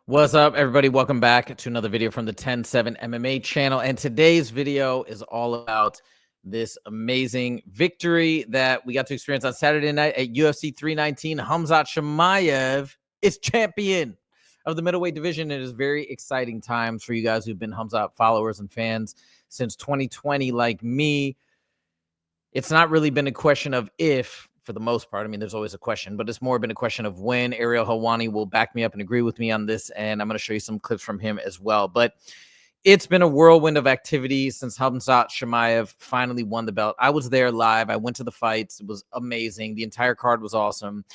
What's up, everybody? Welcome back to another video from the 10-7 MMA channel. And today's video is all about this amazing victory that we got to experience on Saturday night at UFC 319. KHAMZAT Chimaev is champion of the middleweight division. It is very exciting times for you guys who've been KHAMZAT followers and fans since 2020 like me. It's not really been a question of if, for the most part. I mean, there's always a question, but it's more been a question of when. Ariel Helwani will back me up and agree with me on this, and I'm going to show you some clips from him as well. But it's been a whirlwind of activity since KHAMZAT Chimaev finally won the belt. I was there live. I went to the fights. It was amazing. The entire card was awesome.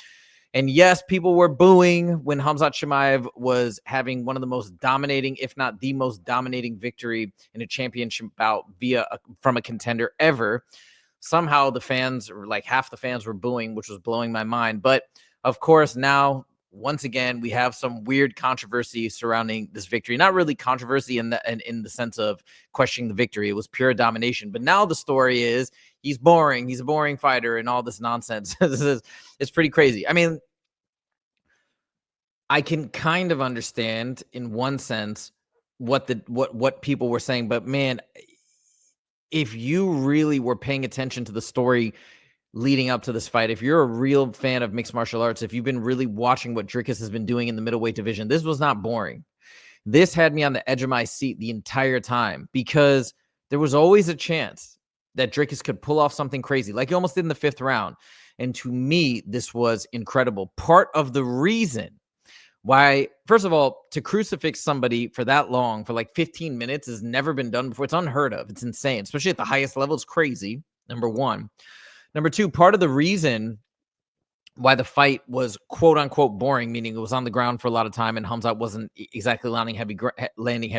And yes, people were booing when KHAMZAT Chimaev was having one of the most dominating, if not the most dominating victory in a championship bout from a contender ever. Somehow the fans, or like half the fans, were booing, which was blowing my mind. But of course, now once again we have some weird controversy surrounding this victory. Not really controversy in the sense of questioning the victory. It was pure domination. But now the story is he's boring. He's a boring fighter, and all this nonsense. It's pretty crazy. I mean, I can kind of understand in one sense what people were saying, but man, if you really were paying attention to the story leading up to this fight, if you're a real fan of mixed martial arts, if you've been really watching what Dricus has been doing in the middleweight division, this was not boring. This had me on the edge of my seat the entire time because there was always a chance that Dricus could pull off something crazy, like he almost did in the 5th round. And to me, this was incredible. Part of the reason why, first of all, to crucifix somebody for that long, for like 15 minutes, has never been done before. It's unheard of. It's insane, especially at the highest level. It's crazy, number one. Number two, part of the reason why the fight was quote unquote boring, meaning it was on the ground for a lot of time and KHAMZAT wasn't exactly landing heavy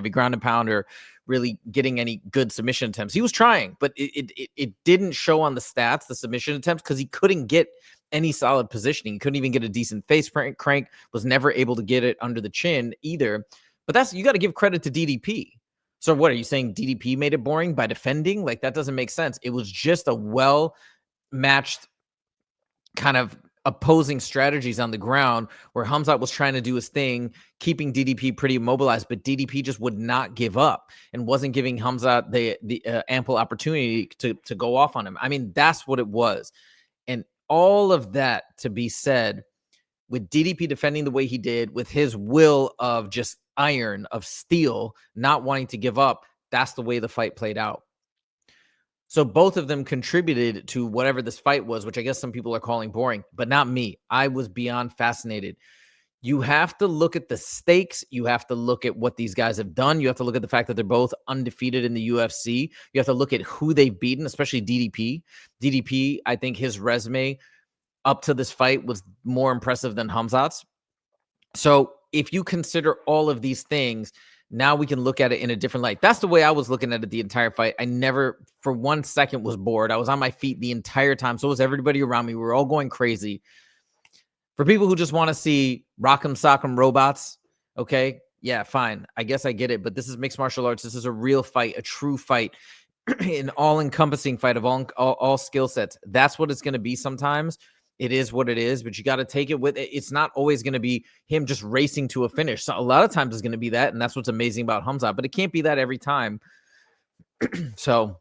ground and pound or really getting any good submission attempts. He was trying, but it didn't show on the stats, the submission attempts, because he couldn't get any solid positioning. He couldn't even get a decent face crank, was never able to get it under the chin either. But you got to give credit to DDP. So what are you saying? DDP made it boring by defending? Like, that doesn't make sense. It was just a well-matched kind of opposing strategies on the ground where KHAMZAT was trying to do his thing, keeping DDP pretty immobilized, but DDP just would not give up and wasn't giving KHAMZAT the ample opportunity to go off on him. I mean, that's what it was. And all of that to be said, with DDP defending the way he did, with his will of just iron, of steel, not wanting to give up, that's the way the fight played out. So both of them contributed to whatever this fight was, which I guess some people are calling boring, but not me. I was beyond fascinated. You have to look at the stakes. You have to look at what these guys have done. You have to look at the fact that they're both undefeated in the UFC. You have to look at who they've beaten, especially DDP. DDP, I think his resume up to this fight was more impressive than KHAMZAT's. So if you consider all of these things, now we can look at it in a different light. That's the way I was looking at it the entire fight. I never for 1 second was bored. I was on my feet the entire time. So was everybody around me. We were all going crazy. For people who just want to see rock'em sock'em robots, okay, yeah, fine. I guess I get it. But this is mixed martial arts. This is a real fight, a true fight, an all-encompassing fight of all skill sets. That's what it's going to be sometimes. It is what it is, but you got to take it with it. It's not always going to be him just racing to a finish. So a lot of times it's going to be that, and that's what's amazing about KHAMZAT, but it can't be that every time. So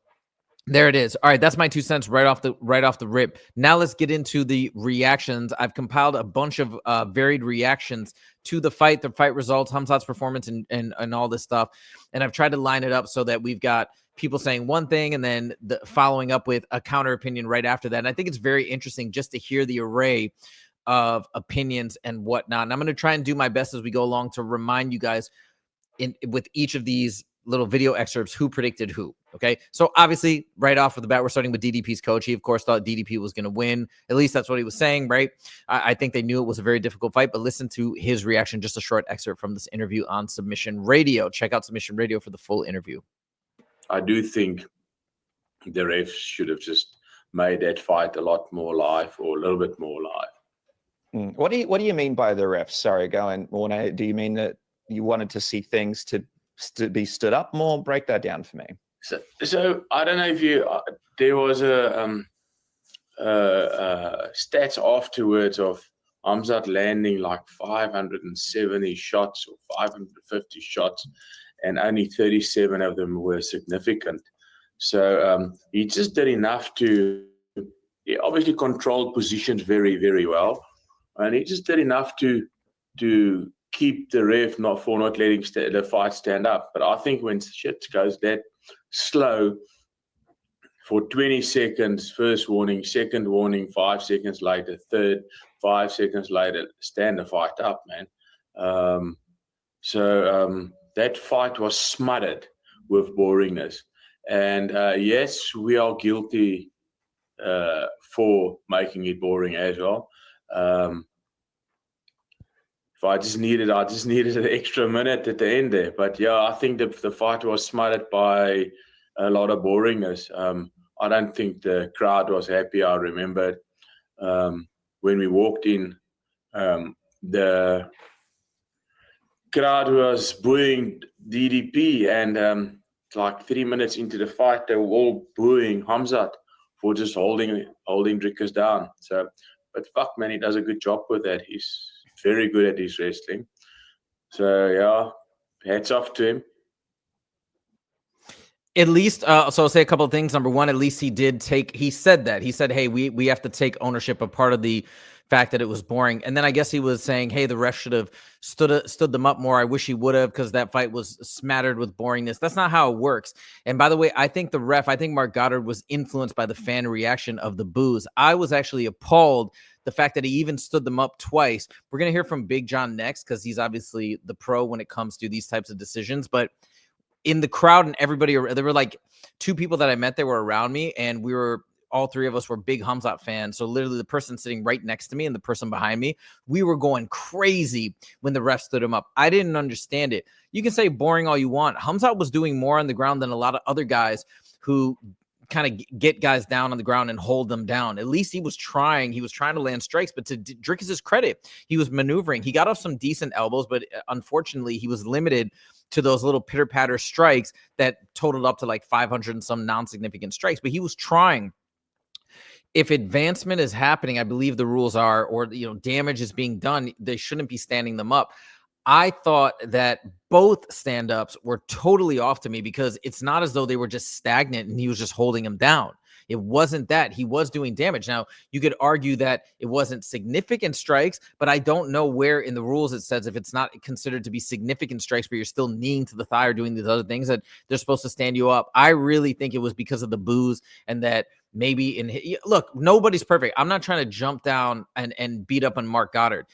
there it is. All right, that's my 2 cents right off the rip. Now let's get into the reactions. I've compiled a bunch of varied reactions to the fight results, KHAMZAT's performance, and all this stuff. And I've tried to line it up so that we've got people saying one thing and then following up with a counter opinion right after that. And I think it's very interesting just to hear the array of opinions and whatnot. And I'm going to try and do my best as we go along to remind you guys with each of these little video excerpts who predicted who. Okay, so obviously right off of the bat, we're starting with DDP's coach. He, of course, thought DDP was going to win. At least that's what he was saying, right? I think they knew it was a very difficult fight, but listen to his reaction, just a short excerpt from this interview on Submission Radio. Check out Submission Radio for the full interview. I do think the refs should have just made that fight a lot more live, or a little bit more live. What do you mean by the refs? Sorry, going Mornay. Do you mean that you wanted to see things to be stood up more? Break that down for me. So I don't know if you there was a stats afterwards of Hamzat landing like 570 shots or 550 shots, and only 37 of them were significant. So he just did enough to, he obviously controlled positions very, very well. And he just did enough to keep the ref not letting the fight stand up. But I think when shit goes that slow, for 20 seconds, first warning, second warning, 5 seconds later, third, 5 seconds later, stand the fight up, man. So that fight was smothered with boringness. And yes, we are guilty for making it boring as well. If I just needed an extra minute at the end there. But yeah, I think the fight was smothered by a lot of boringness. I don't think the crowd was happy. I remember when we walked in, the crowd was booing DDP, and like 3 minutes into the fight, they were all booing Hamzat for just holding Drickers down. So, but fuck, man, he does a good job with that. He's very good at his wrestling. So yeah, hats off to him. At least, so I'll say a couple of things. Number one, at least he said that. He said, hey, we have to take ownership of part of the fact that it was boring. And then I guess he was saying, hey, the ref should have stood them up more. I wish he would have, because that fight was smattered with boringness. That's not how it works. And by the way, I think Mark Goddard was influenced by the fan reaction of the boos. I was actually appalled the fact that he even stood them up twice. We're going to hear from Big John next, because he's obviously the pro when it comes to these types of decisions. But in the crowd and everybody, there were like two people that I met that were around me, and all three of us were big Hamzat fans. So literally the person sitting right next to me and the person behind me, we were going crazy when the ref stood him up. I didn't understand it. You can say boring all you want. Hamzat was doing more on the ground than a lot of other guys who kind of get guys down on the ground and hold them down. At least he was trying. He was trying to land strikes, but to Drickers' credit, he was maneuvering. He got off some decent elbows, but unfortunately he was limited to those little pitter-patter strikes that totaled up to like 500 and some non-significant strikes. But he was trying. If advancement is happening, I believe the rules are, or damage is being done, they shouldn't be standing them up. I thought that both stand-ups were totally off to me, because it's not as though they were just stagnant and he was just holding them down. It wasn't that. He was doing damage. Now, you could argue that it wasn't significant strikes, but I don't know where in the rules it says if it's not considered to be significant strikes, but you're still kneeing to the thigh or doing these other things, that they're supposed to stand you up. I really think it was because of the boos, and that maybe look, nobody's perfect. I'm not trying to jump down and beat up on Mark Goddard.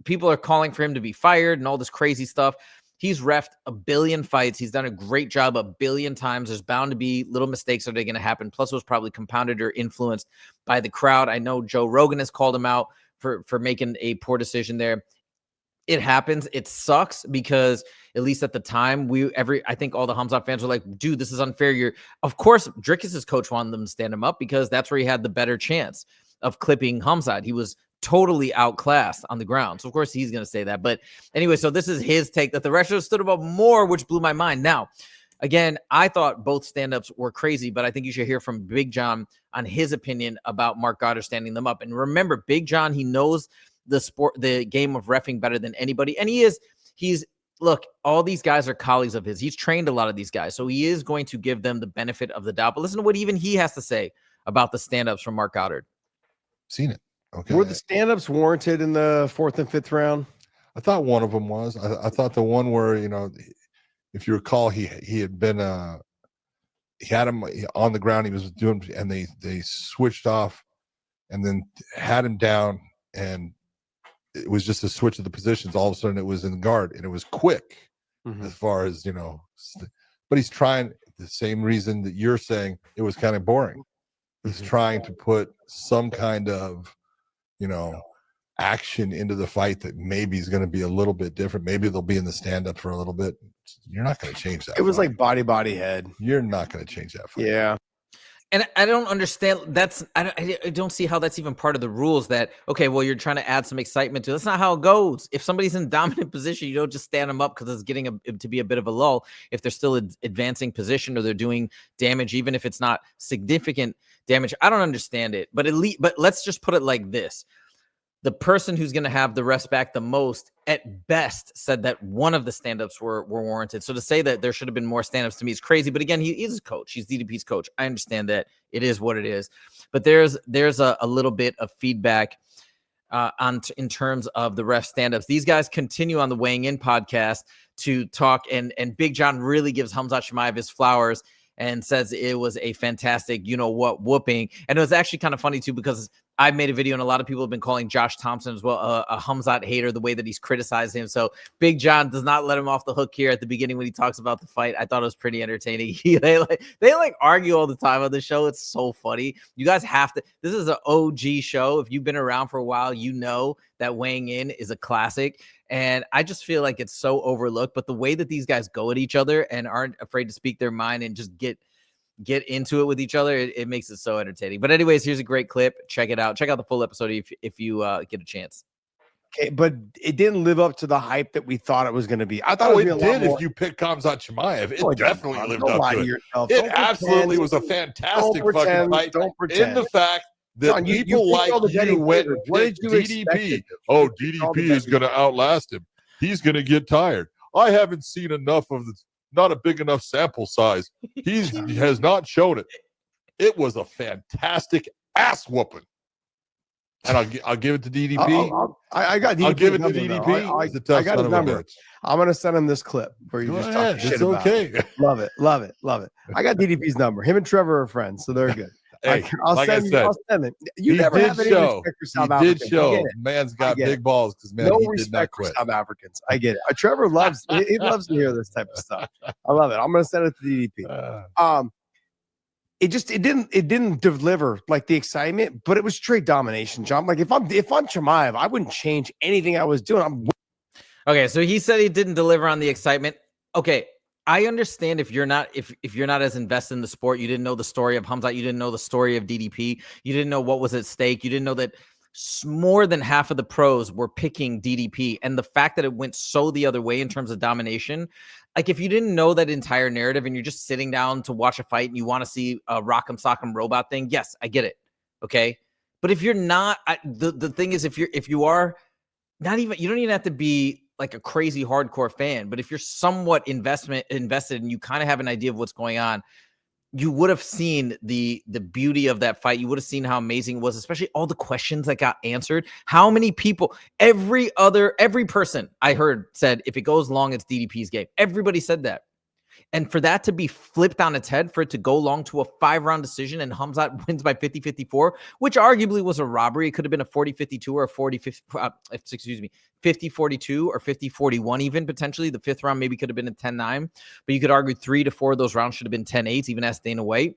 People are calling for him to be fired and all this crazy stuff. He's reffed a billion fights. He's done a great job a billion times. There's bound to be little mistakes that are going to happen. Plus, it was probably compounded or influenced by the crowd. I know Joe Rogan has called him out for making a poor decision there. It happens. It sucks, because at least at the time, I think all the Hamzat fans were like, dude, this is unfair. Of course, Drickers' coach wanted them to stand him up, because that's where he had the better chance of clipping Hamzat. He was totally outclassed on the ground. So of course he's going to say that. But anyway, so this is his take, that the ref should have stood him up more, which blew my mind. Now, again, I thought both stand-ups were crazy, but I think you should hear from Big John on his opinion about Mark Goddard standing them up. And remember, Big John, he knows the game of reffing better than anybody. And look, all these guys are colleagues of his. He's trained a lot of these guys. So he is going to give them the benefit of the doubt. But listen to what even he has to say about the stand-ups from Mark Goddard. Seen it. Okay. Were the stand-ups warranted in the 4th and 5th round? I thought one of them was. I thought the one where, if you recall, he had been he had him on the ground. He was doing, and they switched off, and then had him down, and it was just a switch of the positions. All of a sudden, it was in guard, and it was quick, as far as But he's trying the same reason that you're saying it was kind of boring. He's trying to put some kind of action into the fight that maybe is going to be a little bit different. Maybe they'll be in the stand-up for a little bit. You're not going to change that. It was like body, head. You're not going to change that fight. Yeah. And I don't understand. I don't see how that's even part of the rules. That, okay, well, you're trying to add some excitement to it. That's not how it goes. If somebody's in dominant position, you don't just stand them up because it's getting to be a bit of a lull. If they're still advancing position or they're doing damage, even if it's not significant damage, I don't understand it. But let's just put it like this. the person who's going to have the rest back the most at best said that one of the stand-ups were warranted. So to say that there should have been more stand-ups to me is crazy. But again, he is a coach. He's DDP's coach. I understand that it is what it is. But there's a little bit of feedback in terms of the ref stand-ups. These guys continue on the Weighing In podcast to talk, and Big John really gives KHAMZAT Chimaev his flowers and says it was a fantastic, whooping. And it was actually kind of funny too, because I made a video and a lot of people have been calling Josh Thompson as well a KHAMZAT hater, the way that he's criticized him. So Big John does not let him off the hook here at the beginning when he talks about the fight. I thought it was pretty entertaining. They argue all the time on the show. It's so funny. You guys have to. This is an OG show. If you've been around for a while, you know that Weighing In is a classic. And I just feel like it's so overlooked. But the way that these guys go at each other and aren't afraid to speak their mind and just get into it with each other, it makes it so entertaining. But anyways, here's a great clip. Check it out. Check out the full episode if you get a chance. Okay, but it didn't live up to the hype that we thought it was going to be. I thought it it did. If you pick KHAMZAT Chimaev, it definitely lived up to it. It absolutely was a fantastic fucking fight. Don't pretend. In the fact that John, people like you went and picked DDP. Oh, DDP is going to outlast him. He's going to get tired. I haven't seen enough of the. Not a big enough sample size. He has not shown it. It was a fantastic ass whooping. And I'll give it to DDP. I got DDP. I'll give it to DDP. I got his number. I'm going to send him this clip where you just talk shit about it. Love it. Love it. Love it. I got DDP's number. Him and Trevor are friends, so they're good. Hey, I'll send it. You never have any respect for South Africans. He did show. Man's got big balls because, man, no he did not respect for quit. South Africans. I get it. Trevor loves he loves to hear this type of stuff. I love it. I'm going to send it to DDP. It didn't deliver like the excitement, but it was straight domination, John. Like if I'm Chimaev, I wouldn't change anything I was doing. Okay, so he said he didn't deliver on the excitement. Okay, I understand if you're not as invested in the sport, you didn't know the story of KHAMZAT, you didn't know the story of DDP, you didn't know what was at stake, you didn't know that more than half of the pros were picking DDP, and the fact that it went so the other way in terms of domination. Like if you didn't know that entire narrative and you're just sitting down to watch a fight and you want to see a rock'em sock'em robot thing, yes, I get it. Okay, but if you're not, the thing is, if you are not even, you don't even have to be like a crazy hardcore fan, but if you're somewhat invested and you kind of have an idea of what's going on, you would have seen the beauty of that fight. You would have seen how amazing it was, especially all the questions that got answered. How many people, every person I heard said, if it goes long, it's DDP's game. Everybody said that. And for that to be flipped on its head, for it to go long to a 5-round decision and KHAMZAT wins by 50-54, which arguably was a robbery. It could have been a 40-52 or a 50-42 or 50-41 even potentially. The 5th round maybe could have been a 10-9, but you could argue 3 to 4 of those rounds should have been 10-8, even as Dana White.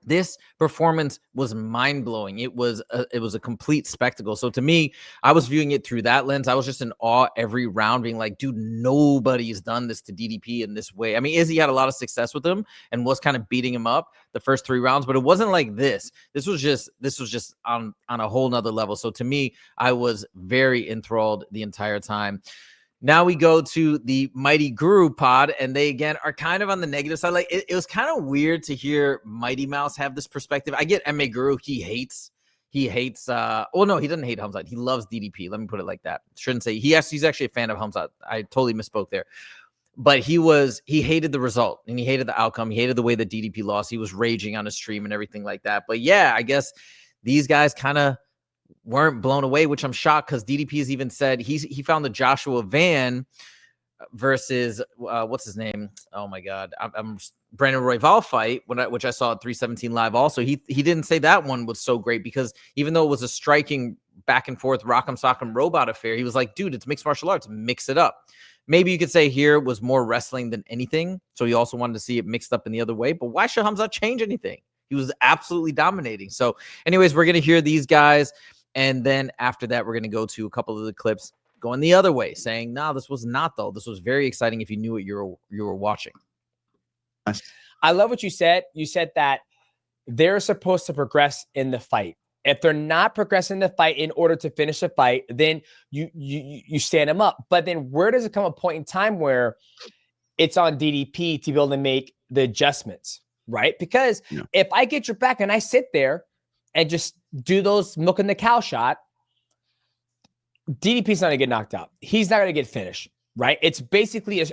This performance was mind-blowing. It was a complete spectacle. So to me, I was viewing it through that lens. I was just in awe every round, being like, dude, nobody's done this to DDP in this way. I mean, Izzy had a lot of success with him and was kind of beating him up the first 3 rounds, but it wasn't like this. This was just on a whole nother level. So to me, I was very enthralled the entire time. Now we go to the Mighty Guru pod, and they again are kind of on the negative side. Like it was kind of weird to hear Mighty Mouse have this perspective. I get MA Guru. He hates. Well, no, he doesn't hate KHAMZAT. He loves DDP. Let me put it like that. Shouldn't say he's actually a fan of KHAMZAT. I totally misspoke there. But he hated the result and he hated the outcome. He hated the way that DDP lost. He was raging on his stream and everything like that. But yeah, I guess these guys kind of weren't blown away, which I'm shocked because DDP has even said he found the Joshua Van versus what's his name? Oh my God, I'm Brandon Royval fight which I saw at 317 Live. Also, he didn't say that one was so great because even though it was a striking back and forth rock'em sock'em robot affair, he was like, dude, it's mixed martial arts, mix it up. Maybe you could say here was more wrestling than anything, so he also wanted to see it mixed up in the other way. But why should KHAMZAT change anything? He was absolutely dominating. So, anyways, we're gonna hear these guys. And then after that, we're going to go to a couple of the clips going the other way, saying, no, this was not, though. This was very exciting if you knew what you were watching. I love what you said. You said that they're supposed to progress in the fight. If they're not progressing the fight in order to finish the fight, then you stand them up. But then where does it come a point in time where it's on DDP to be able to make the adjustments, right? Because if I get your back and I sit there and just do those milking the cow shot, DDP's not going to get knocked out. He's not going to get finished, right? It's basically,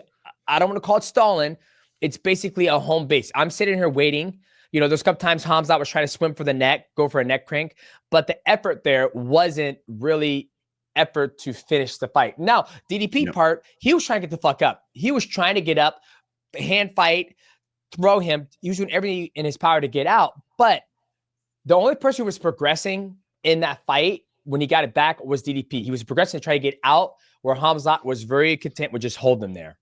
I don't want to call it stalling. It's basically a home base. I'm sitting here waiting. You know, there's a couple times KHAMZAT was trying to swim for the neck, go for a neck crank, but the effort there wasn't really effort to finish the fight. Now, DDP part, he was trying to get the fuck up. He was trying to get up, hand fight, throw him. He was doing everything in his power to get out. But the only person who was progressing in that fight when he got it back was DDP. He was progressing to try to get out, where KHAMZAT was very content with just holding him there.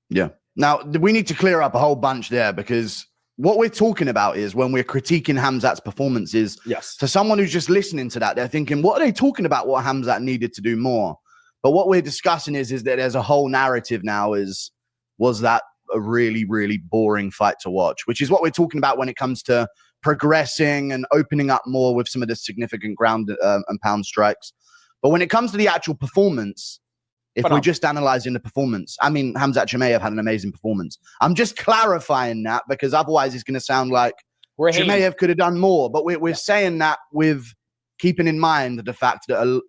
Yeah. Now, we need to clear up a whole bunch there, because what we're talking about is when we're critiquing KHAMZAT's performances, Yes. to someone who's just listening to that, they're thinking, what are they talking about? What KHAMZAT needed to do more? But what we're discussing is that there's a whole narrative now was that a really, really boring fight to watch, which is what we're talking about when it comes to progressing and opening up more with some of the significant ground and pound strikes. But when it comes to the actual performance, if we're just analyzing the performance, I mean, KHAMZAT Chimaev had an amazing performance. I'm just clarifying that, because otherwise it's going to sound like Chimaev could have done more. But we're saying that with keeping in mind the fact that,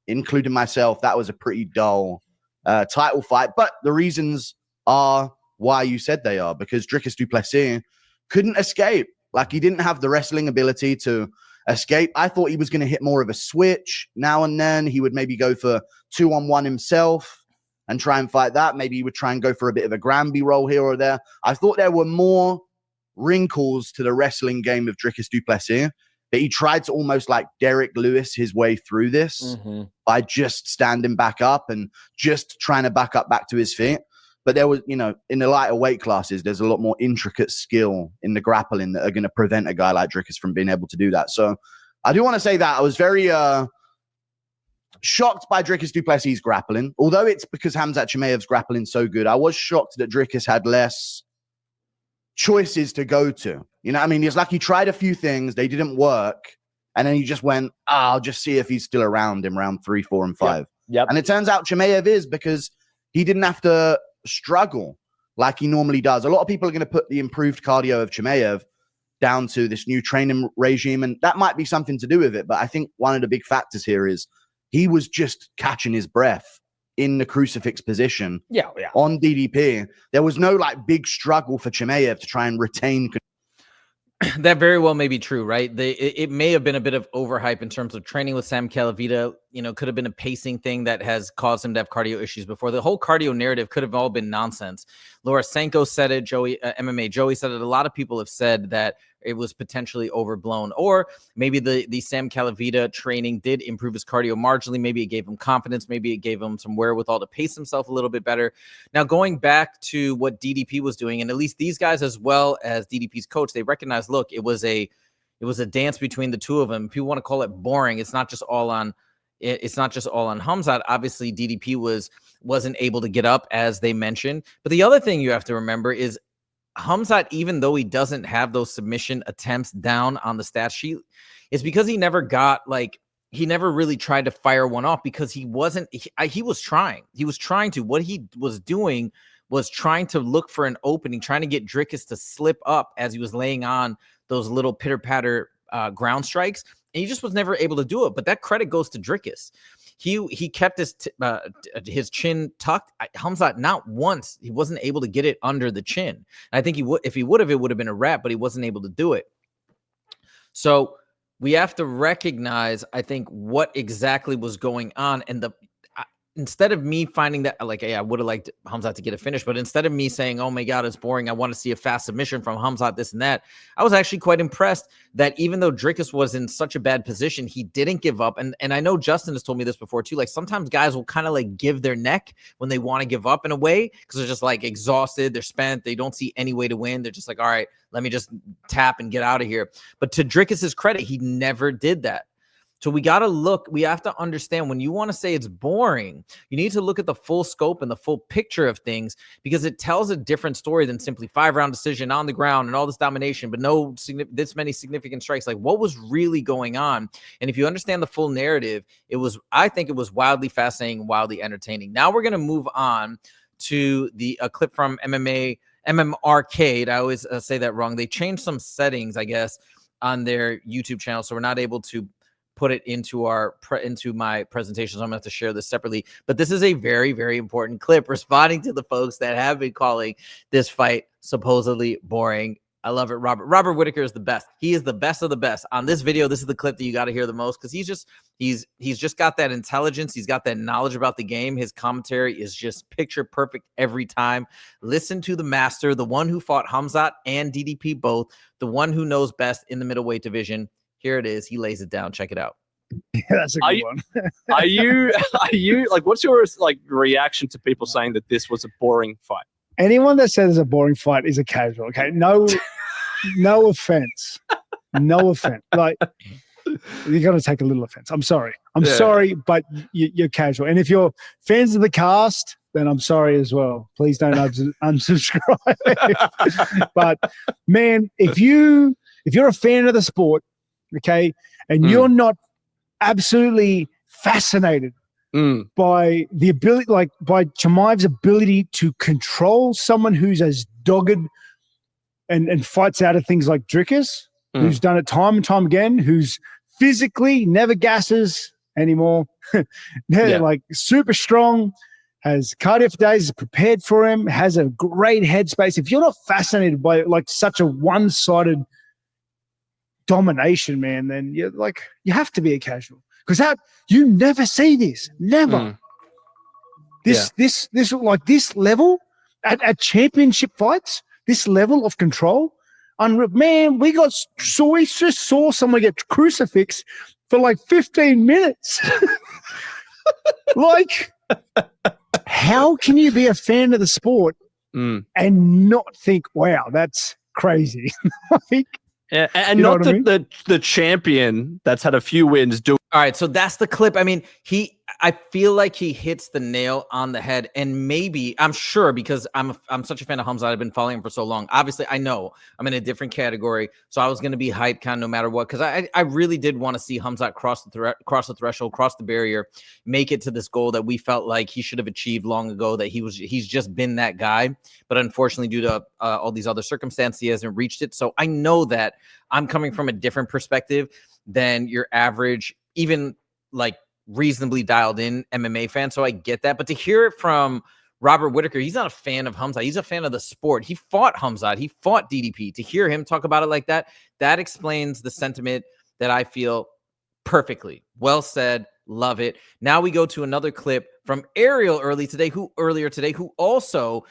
including myself, that was a pretty dull title fight. But the reasons are why you said they are, because Dricus du Plessis couldn't escape. Like, he didn't have the wrestling ability to escape. I thought he was going to hit more of a switch now and then. He would maybe go for 2-on-1 himself and try and fight that. Maybe he would try and go for a bit of a Granby roll here or there. I thought there were more wrinkles to the wrestling game of Dricus du Plessis, but he tried to almost like Derek Lewis his way through this by just standing back up and just trying to back to his feet. But there was, you know, in the lighter weight classes, there's a lot more intricate skill in the grappling that are going to prevent a guy like Dricus from being able to do that. So I do want to say that I was very shocked by Dricus du Plessis' grappling. Although it's because KHAMZAT Chimaev's grappling so good, I was shocked that Dricus had less choices to go to. You know what I mean? It's like he tried a few things, they didn't work, and then he just went, I'll just see if he's still around in round 3, 4, and 5. Yep. And it turns out Chimaev is, because he didn't have to struggle like he normally does. A lot of people are going to put the improved cardio of Chimaev down to this new training regime, and that might be something to do with it. But I think one of the big factors here is he was just catching his breath in the crucifix position on DDP. There was no like big struggle for Chimaev to try and retain. That very well may be true, right? It may have been a bit of overhype in terms of training with Sam Calavita. You know, could have been a pacing thing that has caused him to have cardio issues before. The whole cardio narrative could have all been nonsense. Laura Sanko said it. Joey MMA Joey said it. A lot of people have said that it was potentially overblown, or maybe the Sam Calavita training did improve his cardio marginally. Maybe it gave him confidence. Maybe it gave him some wherewithal to pace himself a little bit better. Now, going back to what DDP was doing, and at least these guys, as well as DDP's coach, they recognized, look, it was a dance between the two of them. People want to call it boring. It's not just all on KHAMZAT. Obviously, DDP wasn't able to get up, as they mentioned. But the other thing you have to remember is KHAMZAT, even though he doesn't have those submission attempts down on the stat sheet, is because he never really tried to fire one off, because he was trying to. What he was doing was trying to look for an opening, trying to get Dricus to slip up as he was laying on those little pitter patter ground strikes. And he just was never able to do it. But that credit goes to Dricus. He kept his chin tucked. KHAMZAT, not once, he wasn't able to get it under the chin. And I think if he would have, it would have been a wrap, but he wasn't able to do it. So we have to recognize, I think, what exactly was going on. And instead of me finding that, like, hey, I would have liked KHAMZAT to get a finish, but instead of me saying, oh my God, it's boring, I want to see a fast submission from KHAMZAT, this and that, I was actually quite impressed that even though Dricus was in such a bad position, he didn't give up. And I know Justin has told me this before too, like sometimes guys will kind of like give their neck when they want to give up in a way, because they're just like exhausted, they're spent, they don't see any way to win. They're just like, all right, let me just tap and get out of here. But to Dricus's credit, he never did that. So we have to understand, when you want to say it's boring, you need to look at the full scope and the full picture of things, because it tells a different story than simply 5-round decision on the ground and all this domination, but no this many significant strikes. Like, what was really going on? And if you understand the full narrative, I think it was wildly fascinating, wildly entertaining. Now we're going to move on to a clip from MMRcade. I always say that wrong. They changed some settings, I guess, on their YouTube channel, so we're not able to put it into into my presentation, so I'm gonna have to share this separately. But this is a very, very important clip responding to the folks that have been calling this fight supposedly boring. I love it. Robert Whittaker is the best. He is the best of the best. On this video, this is the clip that you got to hear the most, because he's just got that intelligence. He's got that knowledge about the game. His commentary is just picture perfect every time. Listen to the master, the one who fought KHAMZAT and DDP both, the one who knows best in the middleweight division. Here it is. He lays it down. Check it out. Yeah, that's a good one. Are you like, what's your like reaction to people saying that this was a boring fight? Anyone that says a boring fight is a casual. Okay, no offense, no offense. Like, you got to take a little offense. I'm sorry. I'm sorry, but you're casual. And if you're fans of the cast, then I'm sorry as well. Please don't unsubscribe. But man, if you're a fan of the sport, okay, and you're not absolutely fascinated by the ability, like by Chimaev's ability to control someone who's as dogged and fights out of things like Drickus, who's done it time and time again, who's physically never gasses anymore, like super strong, has cardio for days, is prepared for him, has a great headspace. If you're not fascinated by like such a one-sided domination, man, then you're like, you have to be a casual. Because you never see this. Never. This like this level at championship fights, this level of control. Man, we just saw someone get crucifixed for like 15 minutes. Like, how can you be a fan of the sport and not think, wow, that's crazy? Like, and not the champion that's had a few wins do. All right, so that's the clip. I mean, I feel like he hits the nail on the head, and maybe, I'm sure, because I'm such a fan of KHAMZAT, I've been following him for so long. Obviously, I know I'm in a different category, so I was going to be hyped kind of no matter what, because I really did want to see KHAMZAT cross the threshold, cross the barrier, make it to this goal that we felt like he should have achieved long ago, that he's just been that guy, but unfortunately, due to all these other circumstances, he hasn't reached it. So I know that I'm coming from a different perspective than your average, even like reasonably dialed in MMA fan. So I get that. But to hear it from Robert Whittaker, he's not a fan of KHAMZAT. He's a fan of the sport. He fought KHAMZAT. He fought DDP. To hear him talk about it like that, that explains the sentiment that I feel perfectly. Well said. Love it. Now we go to another clip from Ariel earlier today, who also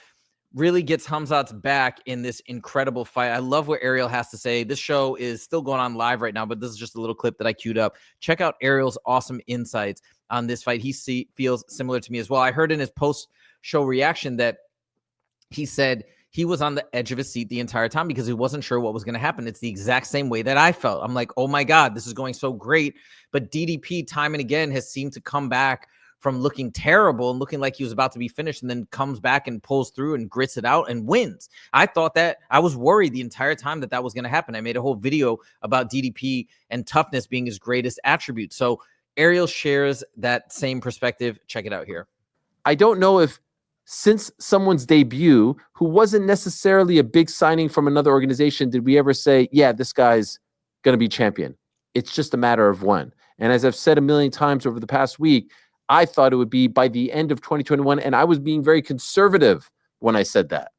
really gets KHAMZAT's back in this incredible fight. I love what Ariel has to say. This show is still going on live right now, but this is just a little clip that I queued up. Check out Ariel's awesome insights on this fight. He feels similar to me as well. I heard in his post-show reaction that he said he was on the edge of his seat the entire time because he wasn't sure what was going to happen. It's the exact same way that I felt. I'm like, oh my God, this is going so great. But DDP time and again has seemed to come back from looking terrible and looking like he was about to be finished, and then comes back and pulls through and grits it out and wins. I thought that I was worried the entire time that was going to happen. I made a whole video about DDP and toughness being his greatest attribute. So Ariel shares that same perspective. Check it out here. I don't know if since someone's debut, who wasn't necessarily a big signing from another organization, did we ever say, yeah, this guy's going to be champion? It's just a matter of when. And as I've said a million times over the past week, I thought it would be by the end of 2021, and I was being very conservative when I said that.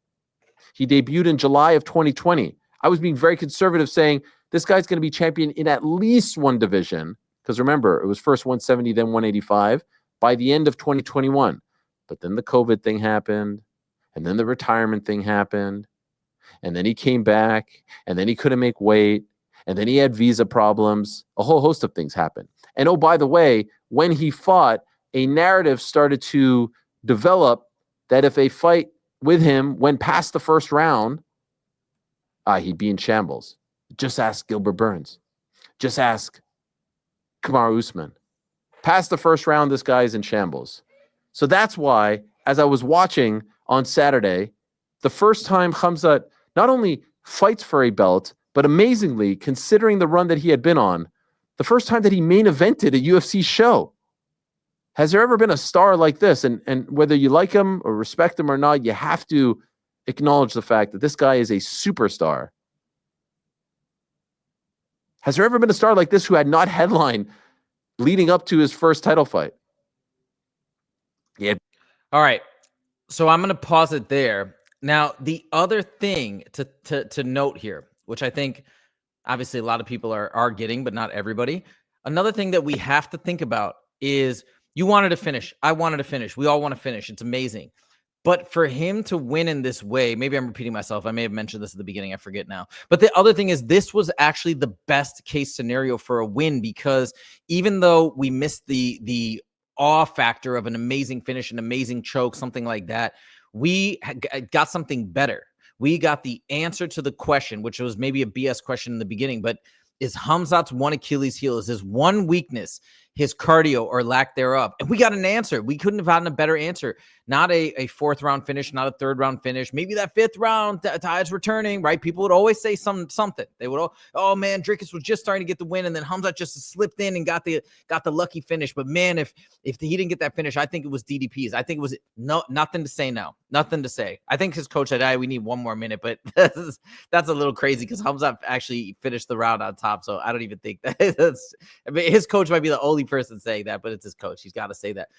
He debuted in July of 2020. I was being very conservative, saying this guy's going to be champion in at least one division, because remember, it was first 170, then 185, by the end of 2021. But then the COVID thing happened, and then the retirement thing happened, and then he came back, and then he couldn't make weight, and then he had visa problems. A whole host of things happened. And oh, by the way, when he fought, a narrative started to develop that if a fight with him went past the first round, he'd be in shambles. Just ask Gilbert Burns. Just ask Kamaru Usman. Past the first round, this guy is in shambles. So that's why, as I was watching on Saturday, the first time KHAMZAT not only fights for a belt, but amazingly, considering the run that he had been on, the first time that he main evented a UFC show. Has there ever been a star like this? And whether you like him or respect him or not, you have to acknowledge the fact that this guy is a superstar. Has there ever been a star like this who had not headlined leading up to his first title fight. Yeah. All right. So I'm going to pause it there. Now, the other thing to note here, which I think obviously a lot of people are getting, but not everybody. Another thing that we have to think about is you wanted to finish. I wanted to finish. We all want to finish. It's amazing. But for him to win in this way, maybe I'm repeating myself. I may have mentioned this at the beginning. I forget now. But the other thing is this was actually the best case scenario for a win, because even though we missed the awe factor of an amazing finish, an amazing choke, something like that, we got something better. We got the answer to the question, which was maybe a BS question in the beginning, but is Khamzat's one Achilles heel? Is his one weakness his cardio or lack thereof? And we got an answer. We couldn't have gotten a better answer. Not a fourth round finish, not a third round finish. Maybe that fifth round, tide's returning, right? People would always say something. They would, oh man, Dricus was just starting to get the win, and then Khamzat just slipped in and got the lucky finish. But man, if he didn't get that finish, I think it was DDP's. I think it was nothing to say now. Nothing to say. I think his coach said, we need one more minute, but that's a little crazy because Khamzat actually finished the round on top. So I don't even think that's. I mean, his coach might be the only person saying that, but it's his coach. He's got to say that.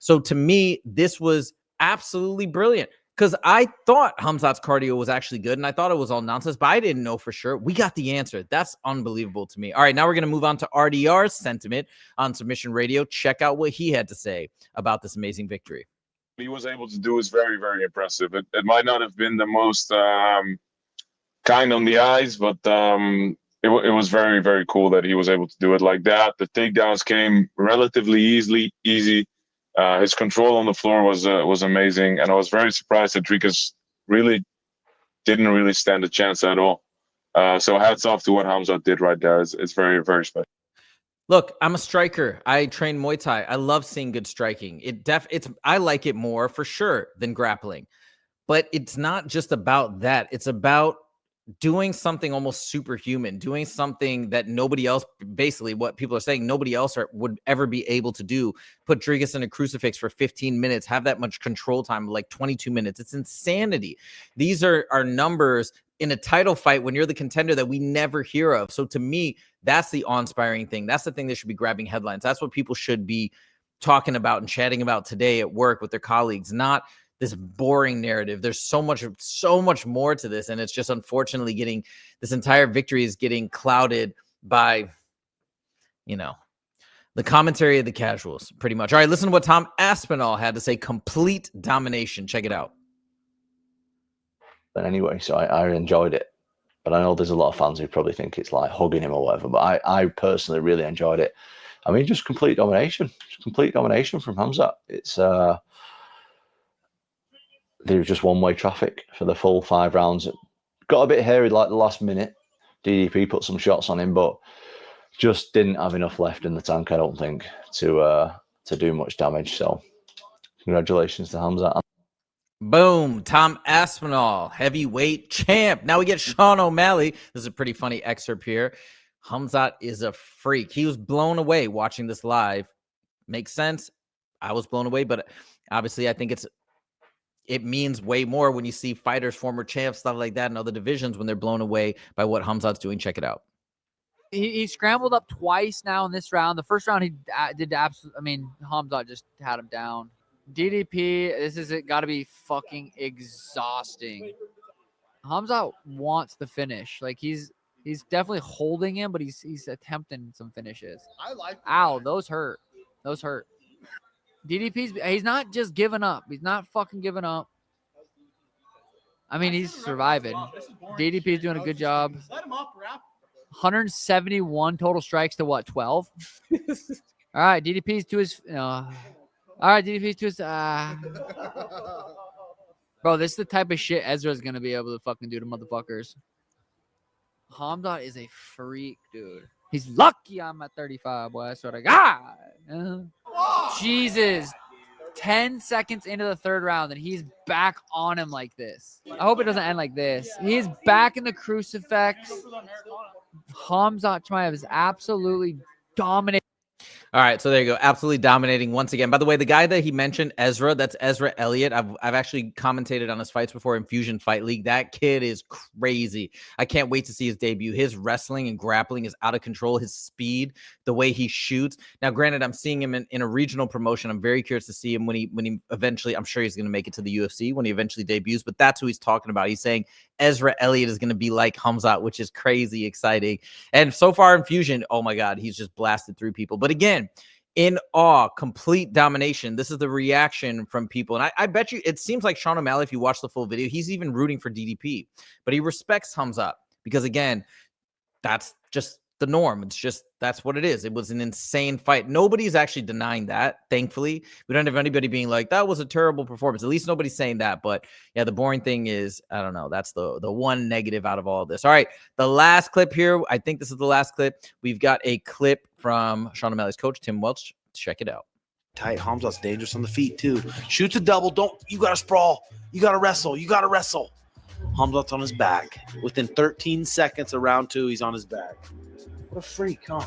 So to me, this was absolutely brilliant because I thought Khamzat's cardio was actually good and I thought it was all nonsense, but I didn't know for sure. We got the answer. That's unbelievable to me. All right, now we're going to move on to RDR's sentiment on Submission Radio. Check out what he had to say about this amazing victory. He was able to do is very, very impressive. It might not have been the most kind on the eyes, but it was very, very cool that he was able to do it like that. The takedowns came relatively easy. His control on the floor was amazing, and I was very surprised that Dricus really didn't stand a chance at all. So hats off to what Khamzat did right there. It's very, very special. Look, I'm a striker. I train Muay Thai. I love seeing good striking. I like it more for sure than grappling. But it's not just about that. It's about doing something almost superhuman, doing something that nobody else, basically what people are saying, nobody else would ever be able to do. Put Dricus in a crucifix for 15 minutes, have that much control time, like 22 minutes. It's insanity. These are numbers in a title fight when you're the contender that we never hear of. So to me, that's the awe-inspiring thing. That's the thing that should be grabbing headlines. That's what people should be talking about and chatting about today at work with their colleagues, not this boring narrative. There's so much more to this. And it's just unfortunately this entire victory is getting clouded by, the commentary of the casuals pretty much. All right, listen to what Tom Aspinall had to say. Complete domination. Check it out. But anyway, so I enjoyed it. But I know there's a lot of fans who probably think it's like hugging him or whatever. But I personally really enjoyed it. I mean, just complete domination. Complete domination from Khamzat. It's there was just one-way traffic for the full 5 rounds. Got a bit hairy like the last minute. DDP put some shots on him, but just didn't have enough left in the tank, I don't think, to do much damage. So congratulations to Khamzat. Boom. Tom Aspinall, heavyweight champ. Now we get Sean O'Malley. This is a pretty funny excerpt here. Khamzat is a freak. He was blown away watching this live. Makes sense. I was blown away, but obviously I think it means way more when you see fighters, former champs, stuff like that in other divisions when they're blown away by what Khamzat's doing. Check it out. He scrambled up twice now in this round. The first round he did absolutely. I mean, Khamzat just had him down. DDP, this is got to be fucking exhausting. Khamzat wants the finish. Like he's definitely holding him, but he's attempting some finishes. I like. Ow, those hurt. Those hurt. He's not just giving up. He's not fucking giving up. I mean, he's surviving. DDP's doing a good job. Let him up, rap. 171 total strikes to what, 12? All right, DDP's to his. All right, DDP's to his. Bro, this is the type of shit Ezra's gonna be able to fucking do to motherfuckers. Khamzat is a freak, dude. He's lucky I'm at 35, boy. I swear to God. Jesus. 10 seconds into the third round, and he's back on him like this. I hope it doesn't end like this. He's back in the crucifix. Khamzat Chimaev is absolutely dominating. All right, so there you go. Absolutely dominating once again. By the way, the guy that he mentioned, Ezra, that's Ezra Elliott. I've actually commentated on his fights before in Fusion Fight League. That kid is crazy. I can't wait to see his debut. His wrestling and grappling is out of control. His speed, the way he shoots. Now, granted, I'm seeing him in a regional promotion. I'm very curious to see him when he eventually, I'm sure he's going to make it to the UFC when he eventually debuts, but that's who he's talking about. He's saying Ezra Elliott is going to be like Khamzat, which is crazy exciting. And so far in Fusion, oh my God, he's just blasted through people. But again, in awe, complete domination. This is the reaction from people. And I bet you, it seems like Sean O'Malley, if you watch the full video, he's even rooting for DDP. But he respects Khamzat because, again, that's just the norm. It's just, that's what it is. It was an insane fight. Nobody's actually denying that, thankfully. We don't have anybody being like, that was a terrible performance. At least nobody's saying that. But yeah, the boring thing is, I don't know. That's the one negative out of all of this. All right, the last clip here. I think this is the last clip. We've got a clip from Sean O'Malley's coach, Tim Welch. Check it out. Tight. Khamzat's dangerous on the feet too. Shoots a double. You got to sprawl. You got to wrestle. You got to wrestle. Khamzat's on his back. Within 13 seconds of round 2, he's on his back. What a freak, huh?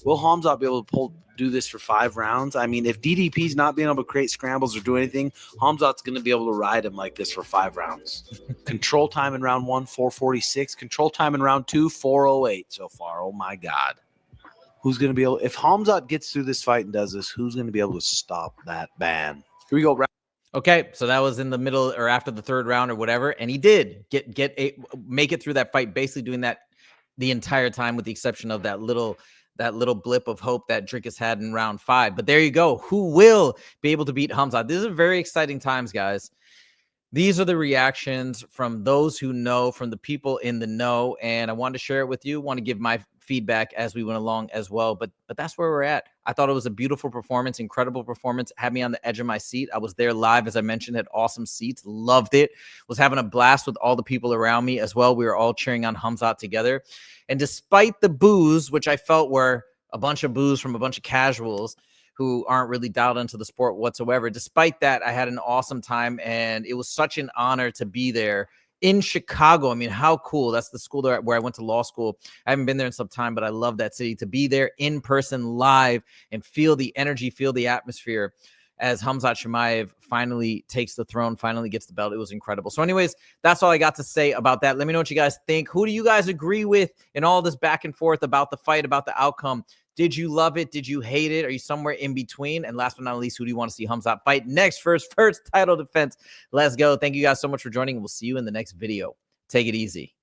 Will Khamzat be able to do this for 5 rounds? I mean, if DDP's not being able to create scrambles or do anything, Khamzat's going to be able to ride him like this for 5 rounds. Control time in round 1, 4:46. Control time in round 2, 4:08 so far. Oh, my God. Who's going to be able – if Khamzat gets through this fight and does this, who's going to be able to stop that ban? Here we go. Okay, so that was in the middle or after the 3rd round or whatever, and he did make it through that fight, basically doing that the entire time with the exception of that little blip of hope that Drickus had in round 5. But there you go. Who will be able to beat Khamzat? These are very exciting times, guys. These are the reactions from those who know, from the people in the know, and I wanted to share it with you. Want to give my feedback as we went along as well, but that's where we're at. I thought it was a beautiful performance, incredible performance. Had me on the edge of my seat. I was there live, as I mentioned, had awesome seats, loved it. Was having a blast with all the people around me as well. We were all cheering on Khamzat together, and despite the boos, which I felt were a bunch of boos from a bunch of casuals who aren't really dialed into the sport whatsoever, despite that, I had an awesome time, and it was such an honor to be there in Chicago. I mean, how cool. That's the school where I went to law school. I haven't been there in some time, but I love that city. To be there in person live and feel the energy, feel the atmosphere as Khamzat Chimaev finally takes the throne, finally gets the belt. It was incredible. So anyways, that's all I got to say about that. Let me know what you guys think. Who do you guys agree with in all this back and forth about the fight, about the outcome? Did you love it? Did you hate it? Are you somewhere in between? And last but not least, who do you want to see Khamzat fight next for his first title defense? Let's go. Thank you guys so much for joining. We'll see you in the next video. Take it easy.